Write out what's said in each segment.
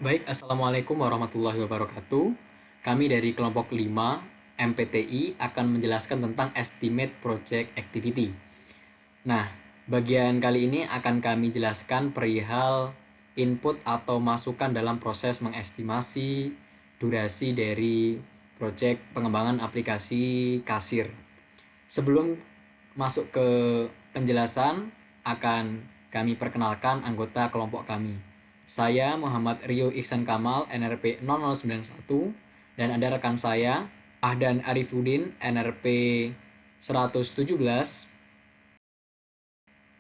Baik, Assalamualaikum warahmatullahi wabarakatuh. Kami dari kelompok 5 MPTI akan menjelaskan tentang Estimate Project Activity. Nah, bagian kali ini akan kami jelaskan perihal input atau masukan dalam proses mengestimasi durasi dari proyek pengembangan aplikasi kasir. Sebelum masuk ke penjelasan, akan kami perkenalkan anggota kelompok kami. Saya Muhammad Rio Iksan Kamal, NRP 0091, dan ada rekan saya Ahdan Arifudin, NRP 117,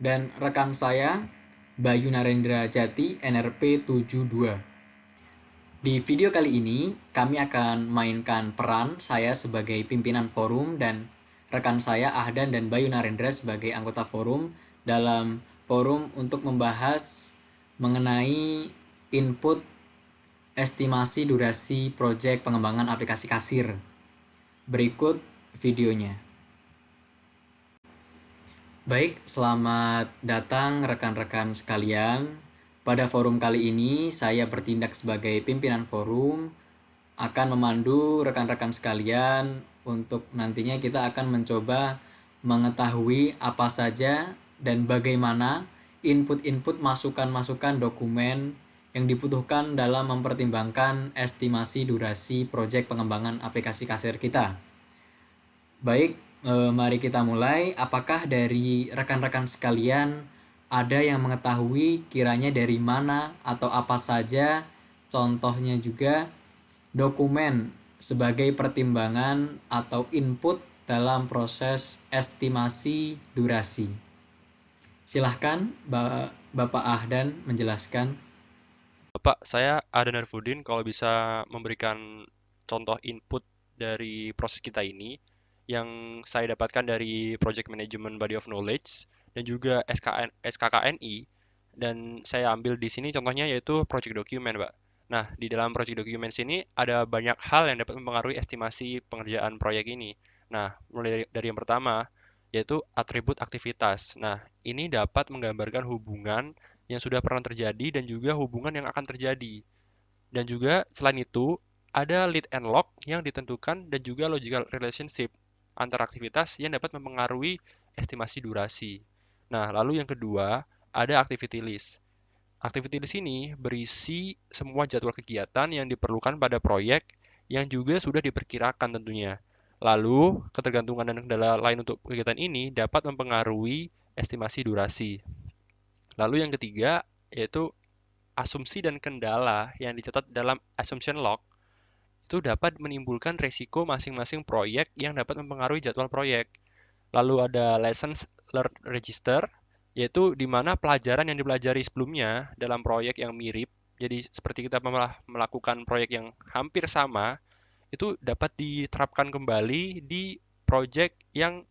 dan rekan saya Bayu Narendra Jati, NRP 72. Di video kali ini, kami akan mainkan peran saya sebagai pimpinan forum dan rekan saya Ahdan dan Bayu Narendra sebagai anggota forum dalam forum untuk membahas mengenai input estimasi durasi proyek pengembangan aplikasi kasir. Berikut videonya. Baik, selamat datang rekan-rekan sekalian. Pada forum kali ini, saya bertindak sebagai pimpinan forum, akan memandu rekan-rekan sekalian untuk nantinya kita akan mencoba mengetahui apa saja dan bagaimana input-input masukan-masukan dokumen yang dibutuhkan dalam mempertimbangkan estimasi durasi proyek pengembangan aplikasi kasir kita. Baik, mari kita mulai. Apakah dari rekan-rekan sekalian ada yang mengetahui kiranya dari mana atau apa saja contohnya juga dokumen sebagai pertimbangan atau input dalam proses estimasi durasi? Silahkan Bapak Ahdan menjelaskan. Pak, saya Adan Arfudin. Kalau bisa memberikan contoh input dari proses kita ini, yang saya dapatkan dari Project Management Body of Knowledge dan juga SKKNI, dan saya ambil di sini contohnya yaitu Project Document, Pak. Nah, di dalam Project Document sini ada banyak hal yang dapat mempengaruhi estimasi pengerjaan proyek ini. Nah, mulai dari yang pertama, yaitu atribut aktivitas. Nah, ini dapat menggambarkan hubungan yang sudah pernah terjadi dan juga hubungan yang akan terjadi. Dan juga selain itu, ada lead and log yang ditentukan dan juga logical relationship antar aktivitas yang dapat mempengaruhi estimasi durasi. Nah, lalu yang kedua, ada activity list. Activity list ini berisi semua jadwal kegiatan yang diperlukan pada proyek yang juga sudah diperkirakan tentunya. Lalu, ketergantungan dan kendala lain untuk kegiatan ini dapat mempengaruhi estimasi durasi. Lalu yang ketiga, yaitu asumsi dan kendala yang dicatat dalam assumption log itu dapat menimbulkan resiko masing-masing proyek yang dapat mempengaruhi jadwal proyek. Lalu ada lessons learned register, yaitu di mana pelajaran yang dipelajari sebelumnya dalam proyek yang mirip, jadi seperti kita melakukan proyek yang hampir sama, itu dapat diterapkan kembali di proyek yang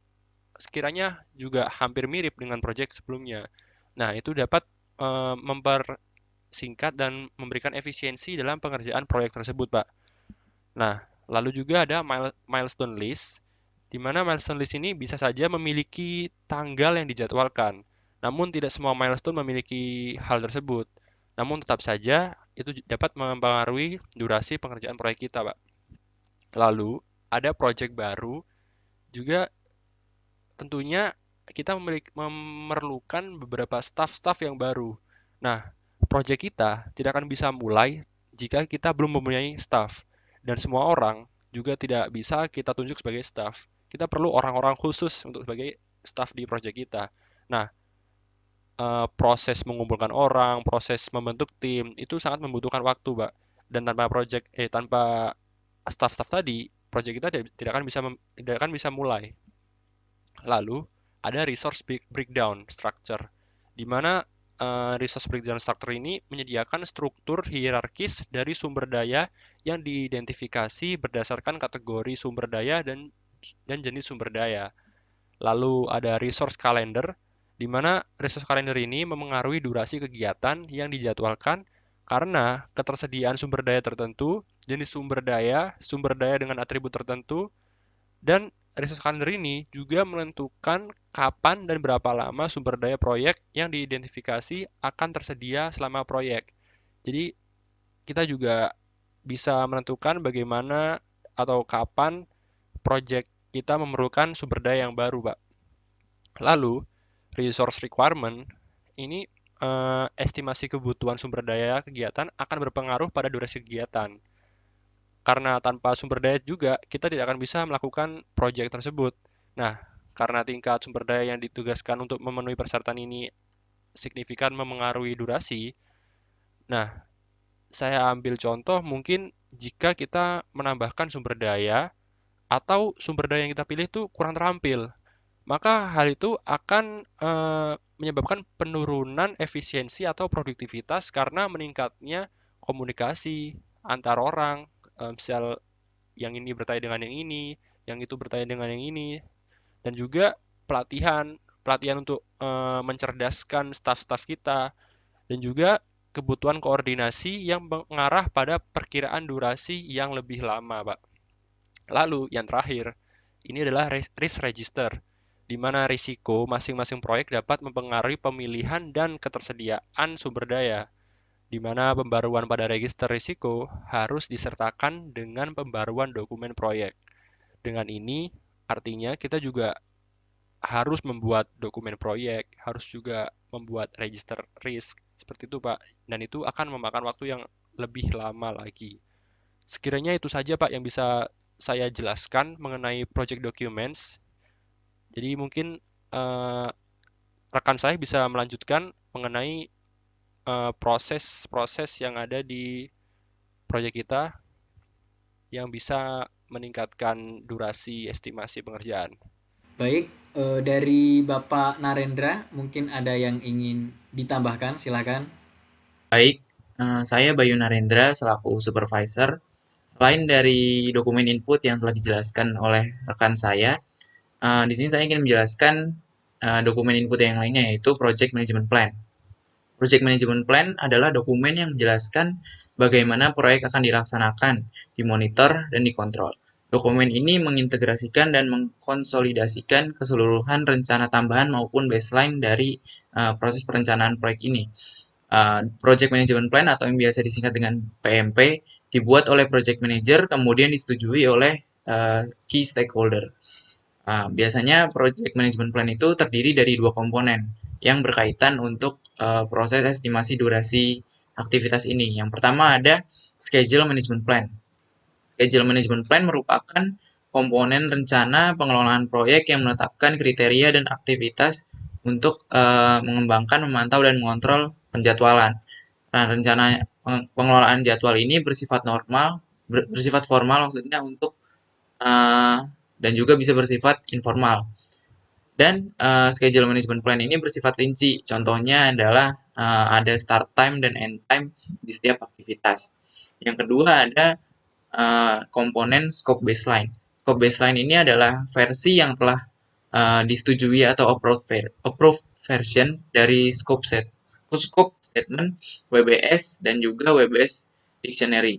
sekiranya juga hampir mirip dengan proyek sebelumnya. Nah, itu dapat mempersingkat dan memberikan efisiensi dalam pengerjaan proyek tersebut, Pak. Nah, lalu juga ada milestone list, di mana milestone list ini bisa saja memiliki tanggal yang dijadwalkan. Namun tidak semua milestone memiliki hal tersebut. Namun tetap saja itu dapat mempengaruhi durasi pengerjaan proyek kita, Pak. Lalu ada proyek baru, juga tentunya kita memerlukan beberapa staff-staff yang baru. Nah, proyek kita tidak akan bisa mulai jika kita belum mempunyai staff. Dan semua orang juga tidak bisa kita tunjuk sebagai staff. Kita perlu orang-orang khusus untuk sebagai staff di proyek kita. Nah, proses mengumpulkan orang, proses membentuk tim itu sangat membutuhkan waktu, Pak. Dan tanpa staff-staff tadi, proyek kita tidak akan bisa mulai. Lalu ada resource breakdown structure, di mana resource breakdown structure ini menyediakan struktur hierarkis dari sumber daya yang diidentifikasi berdasarkan kategori sumber daya dan jenis sumber daya. Lalu ada resource calendar, di mana resource calendar ini memengaruhi durasi kegiatan yang dijadwalkan karena ketersediaan sumber daya tertentu, jenis sumber daya dengan atribut tertentu, dan resource calendar ini juga menentukan kapan dan berapa lama sumber daya proyek yang diidentifikasi akan tersedia selama proyek. Jadi kita juga bisa menentukan bagaimana atau kapan project kita memerlukan sumber daya yang baru, Pak. Lalu, resource requirement ini estimasi kebutuhan sumber daya kegiatan akan berpengaruh pada durasi kegiatan. Karena tanpa sumber daya juga kita tidak akan bisa melakukan proyek tersebut. Nah, karena tingkat sumber daya yang ditugaskan untuk memenuhi persyaratan ini signifikan memengaruhi durasi. Nah, saya ambil contoh mungkin jika kita menambahkan sumber daya atau sumber daya yang kita pilih itu kurang terampil, maka hal itu akan menyebabkan penurunan efisiensi atau produktivitas karena meningkatnya komunikasi antar orang, misal yang ini bertanya dengan yang itu bertanya dengan yang ini, dan juga pelatihan, pelatihan untuk mencerdaskan staf-staf kita, dan juga kebutuhan koordinasi yang mengarah pada perkiraan durasi yang lebih lama, Pak. Lalu yang terakhir, ini adalah risk register, di mana risiko masing-masing proyek dapat mempengaruhi pemilihan dan ketersediaan sumber daya, di mana pembaruan pada register risiko harus disertakan dengan pembaruan dokumen proyek. Dengan ini, artinya kita juga harus membuat dokumen proyek, harus juga membuat register risk, seperti itu Pak. Dan itu akan memakan waktu yang lebih lama lagi. Sekiranya itu saja Pak yang bisa saya jelaskan mengenai project documents. Jadi mungkin eh, rekan saya bisa melanjutkan mengenai proses-proses yang ada di proyek kita yang bisa meningkatkan durasi estimasi pengerjaan. Baik, dari Bapak Narendra mungkin ada yang ingin ditambahkan, silakan. Baik, saya Bayu Narendra selaku supervisor. Selain dari dokumen input yang telah dijelaskan oleh rekan saya, di sini saya ingin menjelaskan dokumen input yang lainnya yaitu Project Management Plan. Project Management Plan adalah dokumen yang menjelaskan bagaimana proyek akan dilaksanakan, dimonitor, dan dikontrol. Dokumen ini mengintegrasikan dan mengkonsolidasikan keseluruhan rencana tambahan maupun baseline dari proses perencanaan proyek ini. Project Management Plan atau yang biasa disingkat dengan PMP dibuat oleh Project Manager kemudian disetujui oleh key stakeholder. Biasanya Project Management Plan itu terdiri dari dua komponen yang berkaitan untuk proses estimasi durasi aktivitas ini. Yang pertama ada Schedule Management Plan. Schedule Management Plan merupakan komponen rencana pengelolaan proyek yang menetapkan kriteria dan aktivitas untuk mengembangkan, memantau, dan mengontrol penjadwalan. Nah, rencana pengelolaan jadwal ini bersifat bersifat formal maksudnya untuk dan juga bisa bersifat informal. Dan schedule management plan ini bersifat rinci. Contohnya adalah ada start time dan end time di setiap aktivitas. Yang kedua ada komponen scope baseline. Scope baseline ini adalah versi yang telah disetujui atau approved version dari scope statement WBS dan juga WBS dictionary.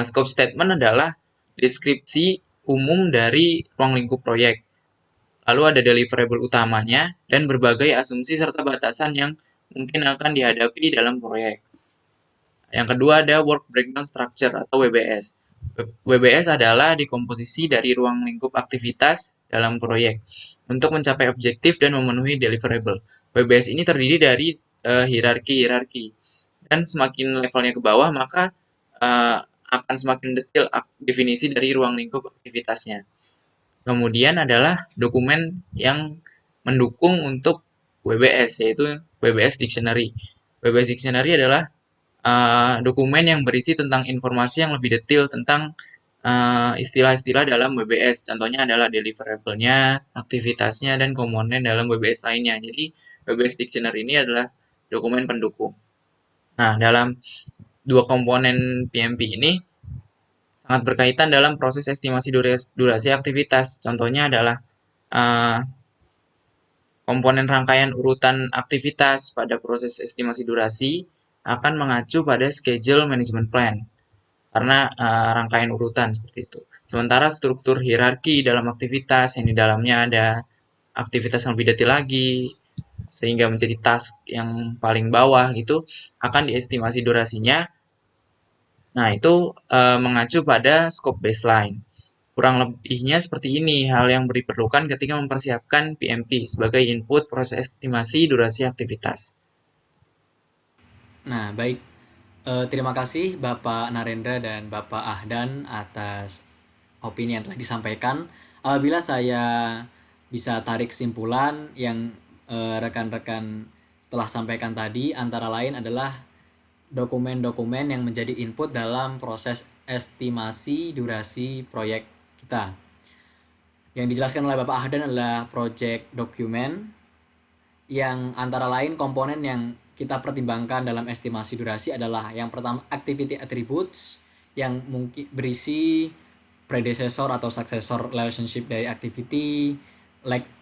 Scope statement adalah deskripsi umum dari ruang lingkup proyek. Lalu ada deliverable utamanya dan berbagai asumsi serta batasan yang mungkin akan dihadapi dalam proyek. Yang kedua ada Work Breakdown Structure atau WBS. WBS adalah dekomposisi dari ruang lingkup aktivitas dalam proyek untuk mencapai objektif dan memenuhi deliverable. WBS ini terdiri dari hierarki dan semakin levelnya ke bawah maka akan semakin detail definisi dari ruang lingkup aktivitasnya. Kemudian adalah dokumen yang mendukung untuk WBS yaitu WBS Dictionary. WBS Dictionary adalah dokumen yang berisi tentang informasi yang lebih detail tentang istilah-istilah dalam WBS. Contohnya adalah deliverable-nya, aktivitasnya, dan komponen dalam WBS lainnya. Jadi WBS Dictionary ini adalah dokumen pendukung. Nah, dalam dua komponen PMP ini sangat berkaitan dalam proses estimasi durasi aktivitas. Contohnya adalah uh, komponen rangkaian urutan aktivitas pada proses estimasi durasi akan mengacu pada schedule management plan karena rangkaian urutan seperti itu. Sementara struktur hierarki dalam aktivitas yang di dalamnya ada aktivitas yang lebih detail lagi sehingga menjadi task yang paling bawah gitu akan diestimasi durasinya Nah, itu mengacu pada scope baseline. Kurang lebihnya seperti ini hal yang diperlukan ketika mempersiapkan PMP sebagai input proses estimasi durasi aktivitas. Nah, baik. Terima kasih Bapak Narendra dan Bapak Ahdan atas opini yang telah disampaikan. Apabila saya bisa tarik kesimpulan yang rekan-rekan telah sampaikan tadi, antara lain adalah dokumen-dokumen yang menjadi input dalam proses estimasi durasi proyek kita. Yang dijelaskan oleh Bapak Ahdan adalah project document, yang antara lain komponen yang kita pertimbangkan dalam estimasi durasi adalah yang pertama activity attributes yang mungkin berisi predecessor atau successor relationship dari activity,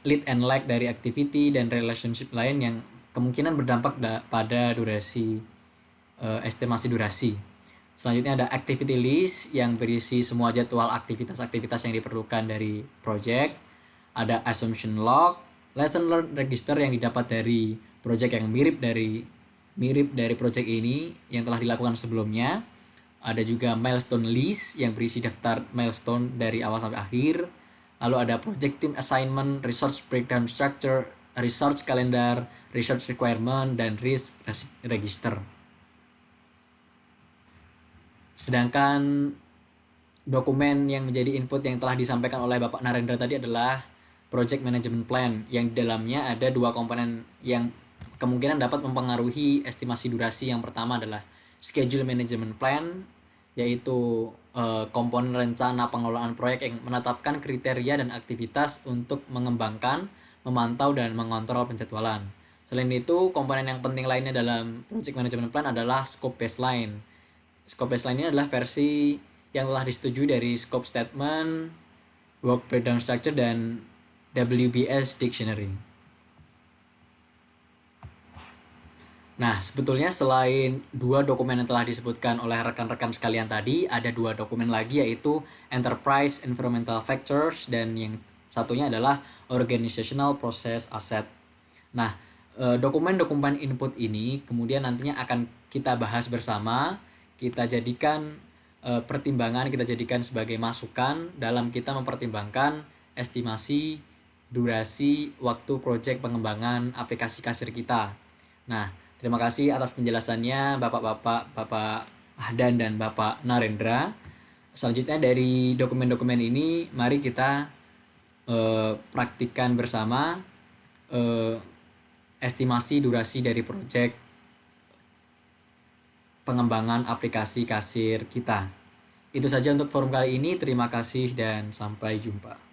lead and lag dari activity, dan relationship lain yang kemungkinan berdampak pada durasi estimasi durasi. Selanjutnya ada activity list yang berisi semua jadwal aktivitas-aktivitas yang diperlukan dari project. Ada assumption log, lesson learned register yang didapat dari project yang mirip dari project ini yang telah dilakukan sebelumnya. Ada juga milestone list yang berisi daftar milestone dari awal sampai akhir. Lalu ada project team assignment, research breakdown structure, research calendar, research requirement, dan risk register. Sedangkan dokumen yang menjadi input yang telah disampaikan oleh Bapak Narendra tadi adalah project management plan, yang di dalamnya ada dua komponen yang kemungkinan dapat mempengaruhi estimasi durasi. Yang pertama adalah schedule management plan, yaitu komponen rencana pengelolaan proyek yang menetapkan kriteria dan aktivitas untuk mengembangkan, memantau, dan mengontrol penjadwalan. Selain itu, komponen yang penting lainnya dalam project management plan adalah scope baseline. Scope baseline ini adalah versi yang telah disetujui dari scope statement, work breakdown structure, dan WBS dictionary. Nah, sebetulnya selain dua dokumen yang telah disebutkan oleh rekan-rekan sekalian tadi, ada dua dokumen lagi, yaitu Enterprise Environmental Factors dan yang satunya adalah Organizational Process Asset. Nah, dokumen-dokumen input ini kemudian nantinya akan kita bahas bersama, kita jadikan pertimbangan, kita jadikan sebagai masukan dalam kita mempertimbangkan estimasi durasi waktu proyek pengembangan aplikasi kasir kita. Nah, terima kasih atas penjelasannya Bapak Ahdan dan Bapak Narendra. Selanjutnya dari dokumen-dokumen ini, mari kita praktikkan bersama estimasi durasi dari proyek pengembangan aplikasi kasir kita. Itu saja untuk forum kali ini. Terima kasih dan sampai jumpa.